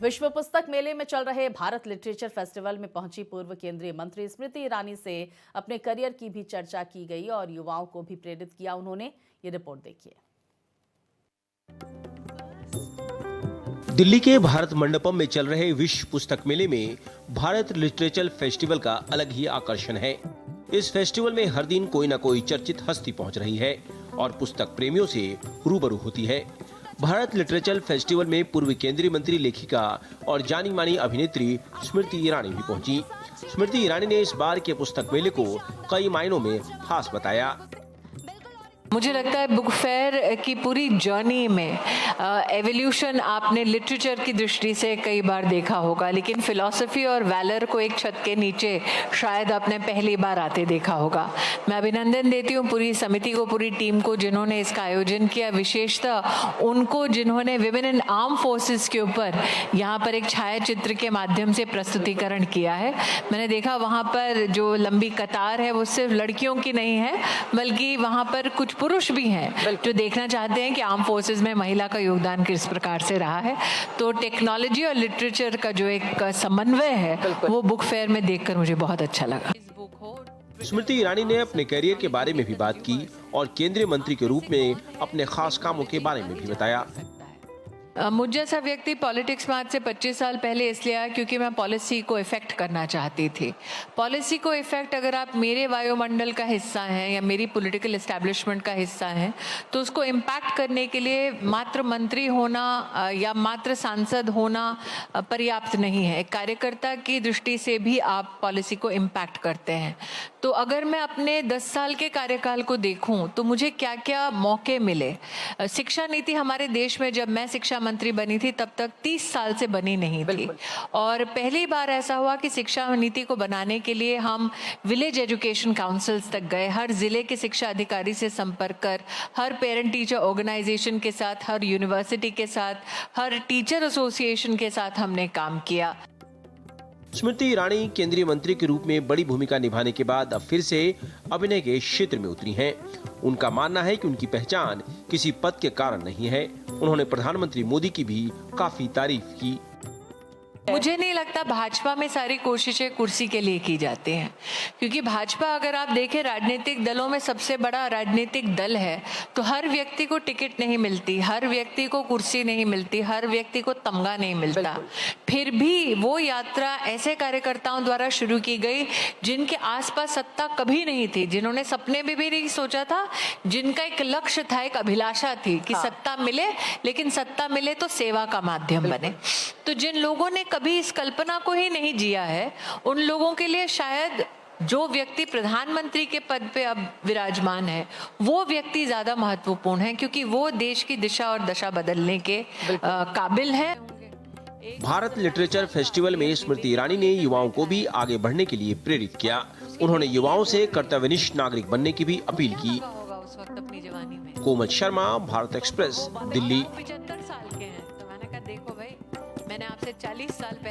विश्व पुस्तक मेले में चल रहे भारत लिटरेचर फेस्टिवल में पहुंची पूर्व केंद्रीय मंत्री स्मृति ईरानी से अपने करियर की भी चर्चा की गई और युवाओं को भी प्रेरित किया उन्होंने। ये रिपोर्ट देखिए। दिल्ली के भारत मंडपम में चल रहे विश्व पुस्तक मेले में भारत लिटरेचर फेस्टिवल का अलग ही आकर्षण है। इस फेस्टिवल में हर दिन कोई न कोई चर्चित हस्ती पहुंच रही है और पुस्तक प्रेमियों से रूबरू होती है। भारत लिटरेचर फेस्टिवल में पूर्व केंद्रीय मंत्री, लेखिका और जानी मानी अभिनेत्री स्मृति ईरानी भी पहुंची। स्मृति ईरानी ने इस बार के पुस्तक मेले को कई मायनों में खास बताया। मुझे लगता है बुक फेयर की पूरी जर्नी में एवोल्यूशन आपने लिटरेचर की दृष्टि से कई बार देखा होगा, लेकिन फिलॉसफी और वैलर को एक छत के नीचे शायद आपने पहली बार आते देखा होगा। मैं अभिनंदन देती हूँ पूरी समिति को, पूरी टीम को जिन्होंने इसका आयोजन किया, विशेषतः उनको जिन्होंने विमेन इन आर्म फोर्सेस के ऊपर यहाँ पर एक छायाचित्र के माध्यम से प्रस्तुतिकरण किया है। मैंने देखा वहाँ पर जो लंबी कतार है वो सिर्फ लड़कियों की नहीं है, बल्कि वहाँ पर कुछ पुरुष भी हैं जो देखना चाहते हैं कि आर्म फोर्सेस में महिला का योगदान किस प्रकार से रहा है। तो टेक्नोलॉजी और लिटरेचर का जो एक समन्वय है वो बुक फेयर में देखकर मुझे बहुत अच्छा लगा। स्मृति ईरानी ने अपने करियर के बारे में भी बात की और केंद्रीय मंत्री के रूप में अपने खास कामों के बारे में भी बताया। मुझ जैसा व्यक्ति पॉलिटिक्स में आज से 25 साल पहले इसलिए आया क्योंकि मैं पॉलिसी को इफेक्ट करना चाहती थी। पॉलिसी को इफेक्ट अगर आप मेरे वायुमंडल का हिस्सा हैं या मेरी पॉलिटिकल एस्टैब्लिशमेंट का हिस्सा हैं तो उसको इम्पैक्ट करने के लिए मात्र मंत्री होना या मात्र सांसद होना पर्याप्त नहीं है। एक कार्यकर्ता की दृष्टि से भी आप पॉलिसी को इम्पैक्ट करते हैं। तो अगर मैं अपने 10 साल के कार्यकाल को देखूं तो मुझे क्या क्या मौके मिले। शिक्षा नीति हमारे देश में जब मैं शिक्षा मंत्री बनी थी तब तक 30 साल से बनी नहीं थी और पहली बार ऐसा हुआ कि शिक्षा नीति को बनाने के लिए हम विलेज एजुकेशन काउंसिल्स तक गए। हर जिले के शिक्षा अधिकारी से संपर्क कर, हर पेरेंट टीचर ऑर्गेनाइजेशन के साथ, हर यूनिवर्सिटी के साथ, हर टीचर एसोसिएशन के साथ हमने काम किया। स्मृति ईरानी केंद्रीय मंत्री के रूप में बड़ी भूमिका निभाने के बाद अब फिर से अभिनय के क्षेत्र में उतरी हैं। उनका मानना है कि उनकी पहचान किसी पद के कारण नहीं है। उन्होंने प्रधानमंत्री मोदी की भी काफी तारीफ की। मुझे नहीं लगता भाजपा में सारी कोशिशें कुर्सी के लिए की जाती हैं, क्योंकि भाजपा अगर आप देखें राजनीतिक दलों में सबसे बड़ा राजनीतिक दल है, तो हर व्यक्ति को टिकट नहीं मिलती, हर व्यक्ति को कुर्सी नहीं मिलती, हर व्यक्ति को तमगा नहीं मिलता। फिर भी वो यात्रा ऐसे कार्यकर्ताओं द्वारा शुरू की गई जिनके आसपास सत्ता कभी नहीं थी, जिन्होंने सपने में भी नहीं सोचा था, जिनका एक लक्ष्य था, एक अभिलाषा थी कि सत्ता मिले, लेकिन सत्ता मिले तो सेवा का माध्यम बने। तो जिन लोगों ने कभी इस कल्पना को ही नहीं जिया है, उन लोगों के लिए शायद जो व्यक्ति प्रधानमंत्री के पद पे अब विराजमान है वो व्यक्ति ज्यादा महत्वपूर्ण है, क्योंकि वो देश की दिशा और दशा बदलने के काबिल है। भारत लिटरेचर फेस्टिवल में स्मृति ईरानी ने युवाओं को भी आगे बढ़ने के लिए प्रेरित किया। उन्होंने युवाओं से कर्तव्यनिष्ठ नागरिक बनने की भी अपील की। कोमल शर्मा, भारत एक्सप्रेस, दिल्ली। 75 साल के हैं तो मैंने कहा देखो भाई, मैंने आपसे 40 साल